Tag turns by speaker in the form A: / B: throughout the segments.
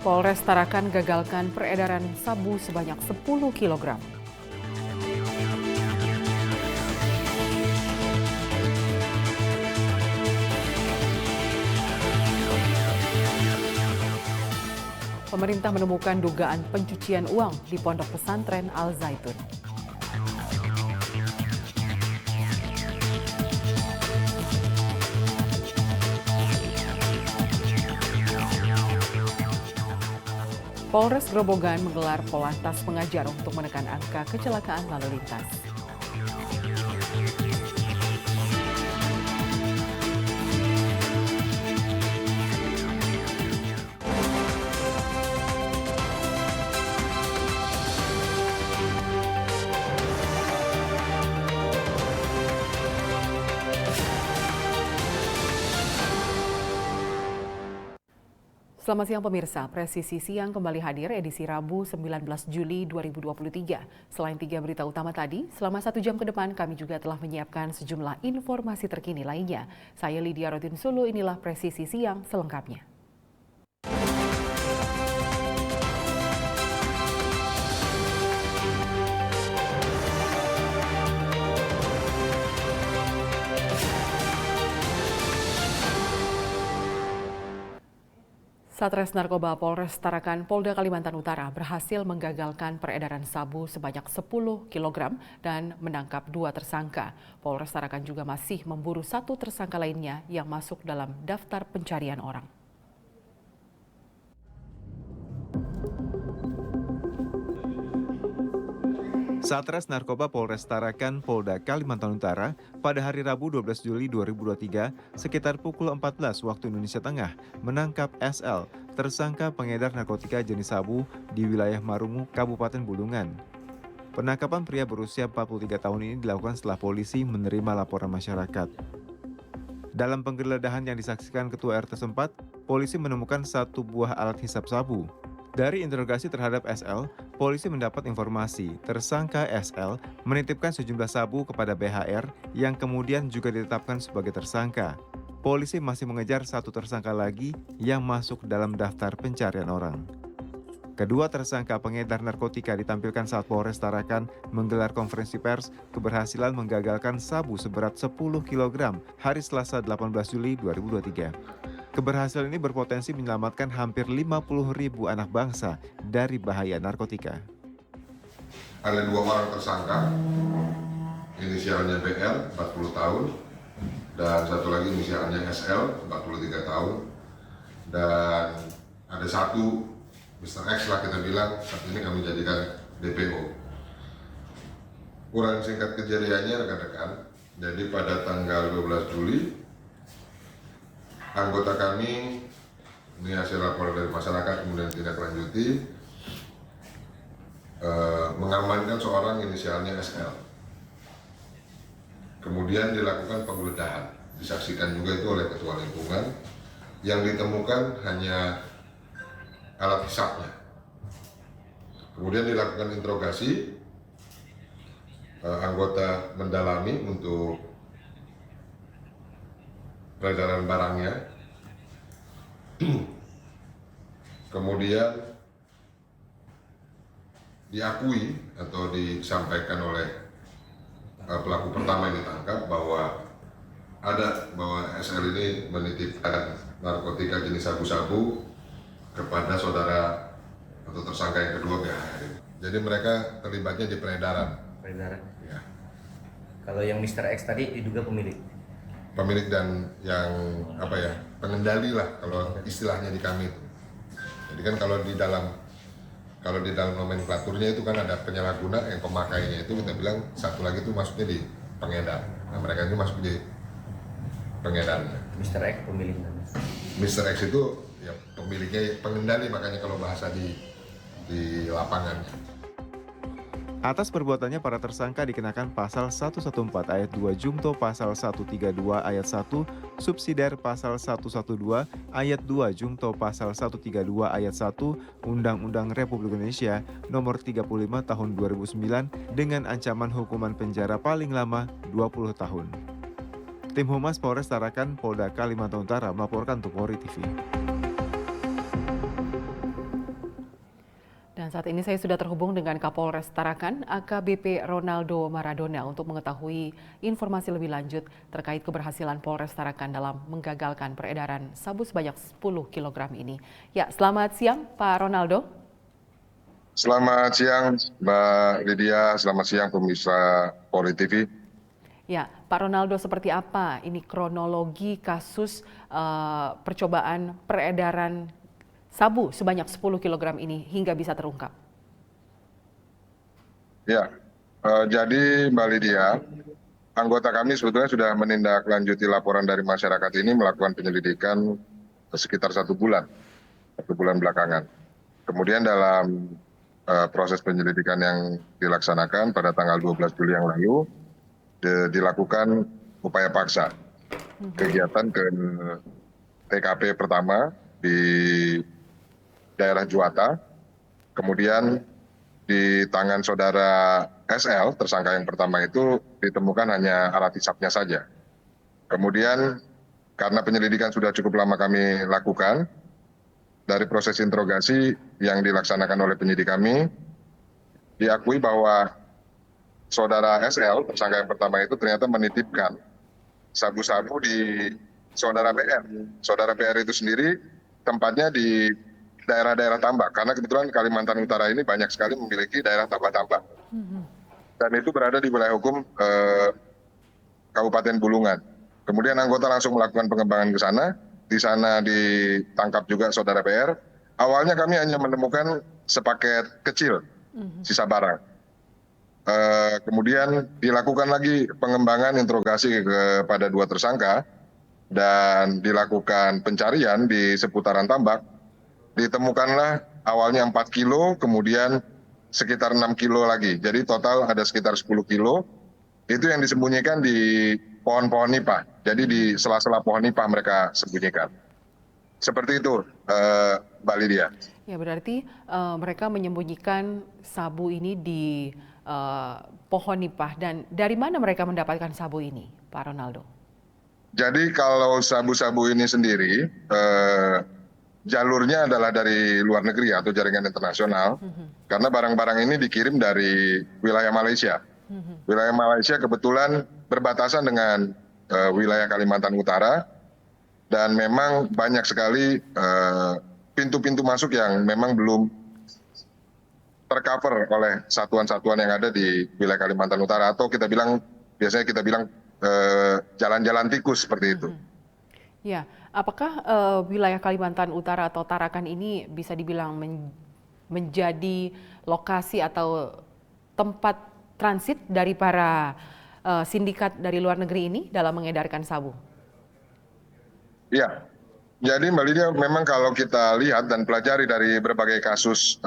A: Polres Tarakan gagalkan peredaran sabu sebanyak 10 kg. Pemerintah menemukan dugaan pencucian uang di Pondok Pesantren Al Zaitun. Polres Grobogan menggelar Polantas Pengajar untuk menekan angka kecelakaan lalu lintas. Selamat siang pemirsa, Presisi Siang kembali hadir edisi Rabu 19 Juli 2023. Selain 3 berita utama tadi, selama 1 jam ke depan kami juga telah menyiapkan sejumlah informasi terkini lainnya. Saya Lydia Rodin Sulu, inilah Presisi Siang selengkapnya. Satres Narkoba Polres Tarakan Polda Kalimantan Utara berhasil menggagalkan peredaran sabu sebanyak 10 kg dan menangkap 2 tersangka. Polres Tarakan juga masih memburu 1 tersangka lainnya yang masuk dalam daftar pencarian orang.
B: Satres Narkoba Polres Tarakan Polda Kalimantan Utara pada hari Rabu 12 Juli 2023 sekitar pukul 14 waktu Indonesia Tengah menangkap SL, tersangka pengedar narkotika jenis sabu di wilayah Marungu, Kabupaten Bulungan. Penangkapan pria berusia 43 tahun ini dilakukan setelah polisi menerima laporan masyarakat. Dalam penggeledahan yang disaksikan Ketua RT setempat, polisi menemukan 1 buah alat hisap sabu. Dari interogasi terhadap SL, polisi mendapat informasi tersangka SL menitipkan sejumlah sabu kepada BHR yang kemudian juga ditetapkan sebagai tersangka. Polisi masih mengejar 1 tersangka lagi yang masuk dalam daftar pencarian orang. Kedua tersangka pengedar narkotika ditampilkan saat Polres Tarakan menggelar konferensi pers keberhasilan menggagalkan sabu seberat 10 kg hari Selasa 18 Juli 2023. Keberhasilan ini berpotensi menyelamatkan hampir 50.000 anak bangsa dari bahaya narkotika.
C: Ada 2 orang tersangka, inisialnya BL, 40 tahun, dan 1 lagi inisialnya SL, 43 tahun, dan ada 1 Mr. X lah kita bilang, saat ini kami jadikan DPO. Uraian singkat kejadiannya rekan-rekan, jadi pada tanggal 12 Juli, anggota kami, ini hasil laporan dari masyarakat kemudian tindak lanjuti, mengamankan seorang inisialnya SL. Kemudian dilakukan penggeledahan, disaksikan juga itu oleh Ketua Lingkungan, yang ditemukan hanya alat hisapnya. Kemudian dilakukan interogasi, anggota mendalami untuk peredaran barangnya. Kemudian diakui atau disampaikan oleh pelaku pertama yang ditangkap bahwa SL ini menitipkan narkotika jenis sabu-sabu kepada saudara atau tersangka yang kedua BHR. Jadi mereka terlibatnya di peredaran. Ya.
D: Kalau yang Mr. X tadi diduga pemilik
C: dan yang pengendali lah kalau istilahnya di kami itu. Jadi kan kalau di dalam nomenklaturnya itu kan ada penyalahguna, yang pemakainya itu kita bilang 1 lagi itu masuknya di pengedar. Nah mereka itu masuk di pengedarnya.
D: Mr. X pemilik.
C: Mr. X itu ya pemiliknya, pengendali, makanya kalau bahasa di lapangan.
B: Atas perbuatannya para tersangka dikenakan pasal 114 ayat 2 Jungto pasal 132 ayat 1 subsidiar pasal 112 ayat 2 Jungto pasal 132 ayat 1 Undang-Undang Republik Indonesia Nomor 35 Tahun 2009 dengan ancaman hukuman penjara paling lama 20 tahun. Tim Humas Polres Tarakan Polda Kalimantan Utara melaporkan untuk Polri TV.
A: Saat ini saya sudah terhubung dengan Kapolres Tarakan, AKBP Ronaldo Maradona untuk mengetahui informasi lebih lanjut terkait keberhasilan Polres Tarakan dalam menggagalkan peredaran sabu sebanyak 10 kg ini. Ya, selamat siang Pak Ronaldo.
C: Selamat siang Mbak Lydia, selamat siang pemirsa Polri TV.
A: Ya, Pak Ronaldo, seperti apa ini kronologi kasus percobaan peredaran sabu sebanyak 10 kg ini hingga bisa terungkap?
C: Ya, jadi Mbak Lydia, anggota kami sebetulnya sudah menindaklanjuti laporan dari masyarakat ini melakukan penyelidikan sekitar 1 bulan belakangan. Kemudian dalam proses penyelidikan yang dilaksanakan pada tanggal 12 Juli yang lalu, dilakukan upaya paksa kegiatan ke TKP pertama di daerah Juwata, kemudian di tangan saudara SL, tersangka yang pertama itu ditemukan hanya alat hisapnya saja. Kemudian karena penyelidikan sudah cukup lama kami lakukan, dari proses interogasi yang dilaksanakan oleh penyidik kami, diakui bahwa saudara SL, tersangka yang pertama itu ternyata menitipkan sabu-sabu di saudara PR. Saudara PR itu sendiri tempatnya di daerah-daerah tambak, karena kebetulan Kalimantan Utara ini banyak sekali memiliki daerah tambak-tambak. Dan itu berada di wilayah hukum Kabupaten Bulungan. Kemudian anggota langsung melakukan pengembangan ke sana. Di sana ditangkap juga saudara PR. Awalnya kami hanya menemukan sepaket kecil sisa barang. Kemudian dilakukan lagi pengembangan interogasi kepada 2 tersangka dan dilakukan pencarian di seputaran tambak. Ditemukanlah awalnya 4 kilo, kemudian sekitar 6 kilo lagi. Jadi total ada sekitar 10 kilo. Itu yang disembunyikan di pohon-pohon nipah. Jadi di sela-sela pohon nipah mereka sembunyikan. Seperti itu, Mbak Lydia.
A: Ya, berarti mereka menyembunyikan sabu ini di pohon nipah. Dan dari mana mereka mendapatkan sabu ini, Pak Ronaldo?
C: Jadi kalau sabu-sabu ini sendiri, jalurnya adalah dari luar negeri atau jaringan internasional, karena barang-barang ini dikirim dari wilayah Malaysia. Wilayah Malaysia kebetulan berbatasan dengan wilayah Kalimantan Utara, dan memang banyak sekali pintu-pintu masuk yang memang belum tercover oleh satuan-satuan yang ada di wilayah Kalimantan Utara, atau biasanya kita bilang jalan-jalan tikus seperti itu.
A: Ya, apakah wilayah Kalimantan Utara atau Tarakan ini bisa dibilang menjadi lokasi atau tempat transit dari para sindikat dari luar negeri ini dalam mengedarkan sabu?
C: Iya, jadi Mbak Lydia, memang kalau kita lihat dan pelajari dari berbagai kasus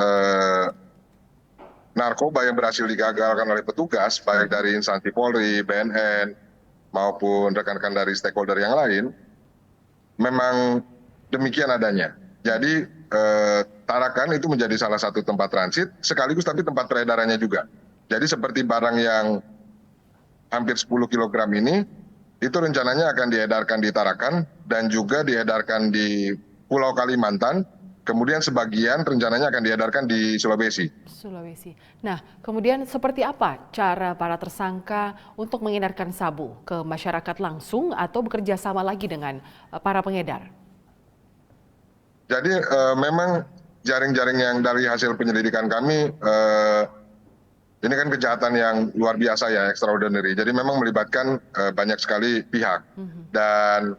C: narkoba yang berhasil digagalkan oleh petugas, baik dari instansi Polri, BNN, maupun rekan-rekan dari stakeholder yang lain, memang demikian adanya. Jadi Tarakan itu menjadi salah satu tempat transit, sekaligus tapi tempat peredarannya juga. Jadi seperti barang yang hampir 10 kg ini, itu rencananya akan diedarkan di Tarakan dan juga diedarkan di Pulau Kalimantan, kemudian sebagian rencananya akan diedarkan di Sulawesi.
A: Nah, kemudian seperti apa cara para tersangka untuk mengedarkan sabu ke masyarakat langsung atau bekerja sama lagi dengan para pengedar?
C: Jadi memang jaring-jaring yang dari hasil penyelidikan kami, ini kan kejahatan yang luar biasa ya, extraordinary. Jadi memang melibatkan banyak sekali pihak. Dan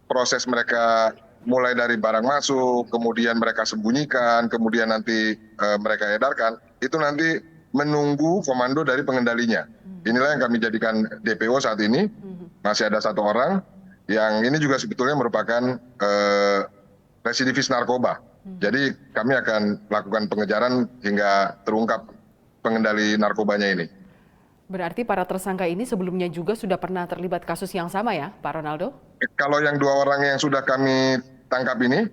C: proses mereka mulai dari barang masuk, kemudian mereka sembunyikan, kemudian nanti mereka edarkan, itu nanti menunggu komando dari pengendalinya. Inilah yang kami jadikan DPO saat ini. Masih ada 1 orang yang ini juga sebetulnya merupakan residivis narkoba. Jadi kami akan melakukan pengejaran hingga terungkap pengendali narkobanya ini.
A: Berarti para tersangka ini sebelumnya juga sudah pernah terlibat kasus yang sama ya, Pak Ronaldo?
C: Kalau yang 2 orang yang sudah kami tangkap ini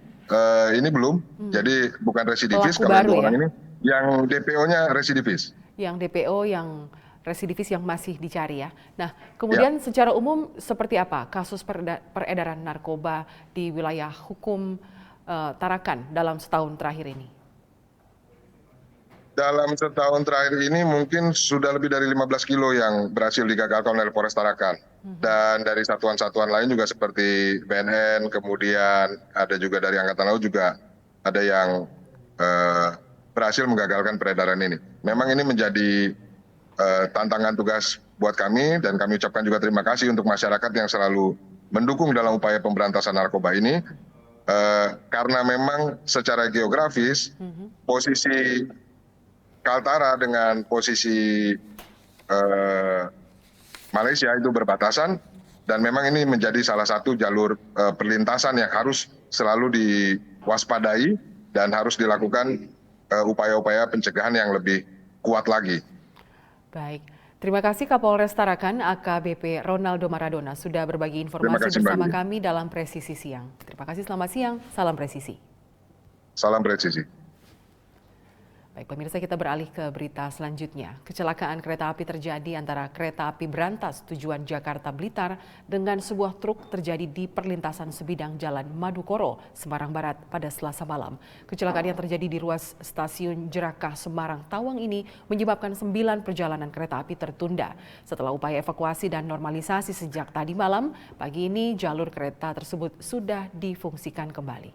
C: belum. Jadi bukan residivis. Kalau yang 2 orang ini, yang DPO-nya residivis.
A: Yang DPO yang residivis yang masih dicari ya. Nah, kemudian secara umum seperti apa kasus peredaran narkoba di wilayah hukum Tarakan dalam setahun terakhir ini?
C: Dalam setahun terakhir ini mungkin sudah lebih dari 15 kilo yang berhasil digagalkan oleh Polres Tarakan. Dan dari satuan-satuan lain juga seperti BNN, kemudian ada juga dari Angkatan Laut juga ada yang berhasil menggagalkan peredaran ini. Memang ini menjadi tantangan tugas buat kami dan kami ucapkan juga terima kasih untuk masyarakat yang selalu mendukung dalam upaya pemberantasan narkoba ini. Karena memang secara geografis posisi Kaltara dengan posisi Malaysia itu berbatasan dan memang ini menjadi salah satu jalur perlintasan yang harus selalu diwaspadai dan harus dilakukan upaya-upaya pencegahan yang lebih kuat lagi.
A: Baik, terima kasih Kapolres Tarakan AKBP Ronaldo Maradona sudah berbagi informasi
C: kasih,
A: bersama
C: Mbak.
A: kami dalam Presisi Siang. Terima kasih, selamat siang, salam presisi.
C: Salam presisi.
A: Baik pemirsa, kita beralih ke berita selanjutnya. Kecelakaan kereta api terjadi antara kereta api berantas tujuan Jakarta Blitar dengan sebuah truk terjadi di perlintasan sebidang Jalan Madukoro, Semarang Barat pada Selasa malam. Kecelakaan yang terjadi di ruas stasiun Jerakah Semarang Tawang ini menyebabkan 9 perjalanan kereta api tertunda. Setelah upaya evakuasi dan normalisasi sejak tadi malam, pagi ini jalur kereta tersebut sudah difungsikan kembali.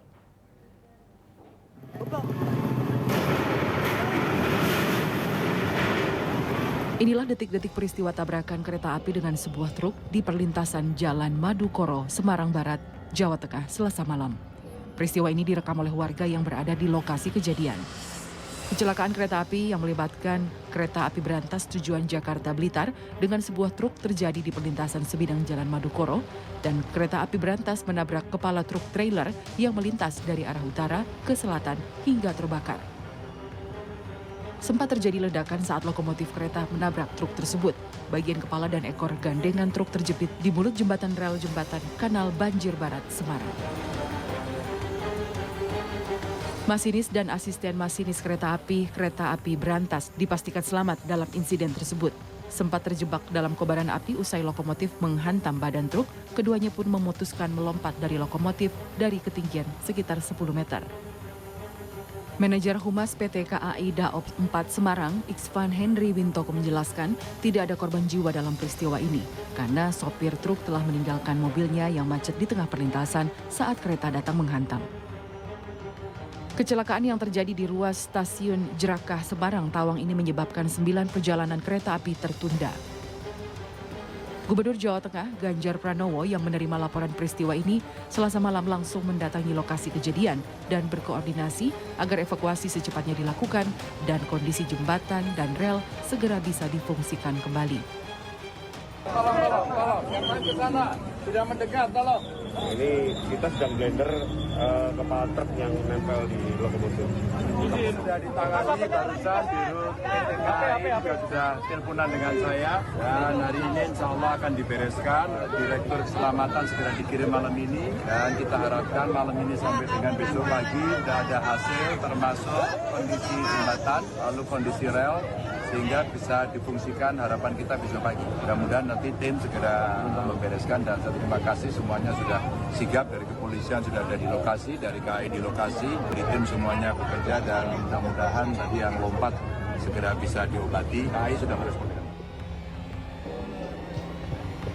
A: Inilah detik-detik peristiwa tabrakan kereta api dengan sebuah truk di perlintasan Jalan Madukoro, Semarang Barat, Jawa Tengah, Selasa malam. Peristiwa ini direkam oleh warga yang berada di lokasi kejadian. Kecelakaan kereta api yang melibatkan kereta api berantas tujuan Jakarta Blitar dengan sebuah truk terjadi di perlintasan sebidang Jalan Madukoro dan kereta api berantas menabrak kepala truk trailer yang melintas dari arah utara ke selatan hingga terbakar. Sempat terjadi ledakan saat lokomotif kereta menabrak truk tersebut. Bagian kepala dan ekor gandengan truk terjepit di mulut jembatan rel jembatan Kanal Banjir Barat, Semarang. Masinis dan asisten masinis kereta api berantas dipastikan selamat dalam insiden tersebut. Sempat terjebak dalam kobaran api usai lokomotif menghantam badan truk, keduanya pun memutuskan melompat dari lokomotif dari ketinggian sekitar 10 meter. Manajer Humas PT KAI Daop 4 Semarang, Iksvan Henry Wintoko menjelaskan tidak ada korban jiwa dalam peristiwa ini karena sopir truk telah meninggalkan mobilnya yang macet di tengah perlintasan saat kereta datang menghantam. Kecelakaan yang terjadi di ruas stasiun Jerakah Semarang Tawang ini menyebabkan 9 perjalanan kereta api tertunda. Gubernur Jawa Tengah Ganjar Pranowo yang menerima laporan peristiwa ini Selasa malam langsung mendatangi lokasi kejadian dan berkoordinasi agar evakuasi secepatnya dilakukan dan kondisi jembatan dan rel segera bisa difungsikan kembali.
E: Tolong, yang main ke sana, sudah mendekat, tolong.
F: Ini kita sedang blender kepala truk yang nempel di lokomotif.
E: Ini sudah ditangani barusan di rut PT KAI juga sudah teleponan dengan saya dan hari ini insya Allah akan dibereskan. Direktur keselamatan segera dikirim malam ini dan kita harapkan malam ini sampai dengan besok pagi sudah ada hasil termasuk kondisi jembatan lalu kondisi rel sehingga bisa difungsikan, harapan kita besok pagi. Mudah-mudahan nanti tim segera membereskan dan saya terima kasih semuanya sudah sigap, dari kepolisian sudah ada di lokasi, dari KAI di lokasi, dari tim semuanya bekerja dan mudah-mudahan tadi yang lompat segera bisa diobati. KAI sudah merespon.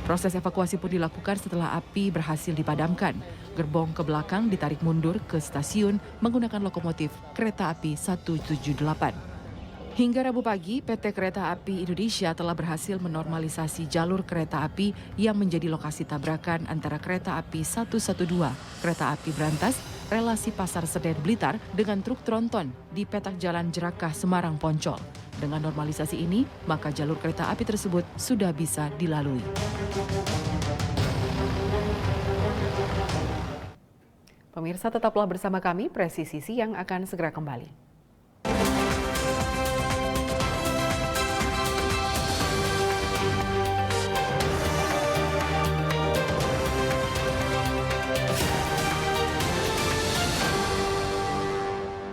A: Proses evakuasi pun dilakukan setelah api berhasil dipadamkan. Gerbong ke belakang ditarik mundur ke stasiun menggunakan lokomotif kereta api 178. Hingga Rabu pagi, PT Kereta Api Indonesia telah berhasil menormalisasi jalur kereta api yang menjadi lokasi tabrakan antara kereta api 112, kereta api berantas, relasi Pasar Senen Blitar dengan truk tronton di petak jalan Jerakah Semarang Poncol. Dengan normalisasi ini, maka jalur kereta api tersebut sudah bisa dilalui. Pemirsa tetaplah bersama kami, Presisi Siang akan segera kembali.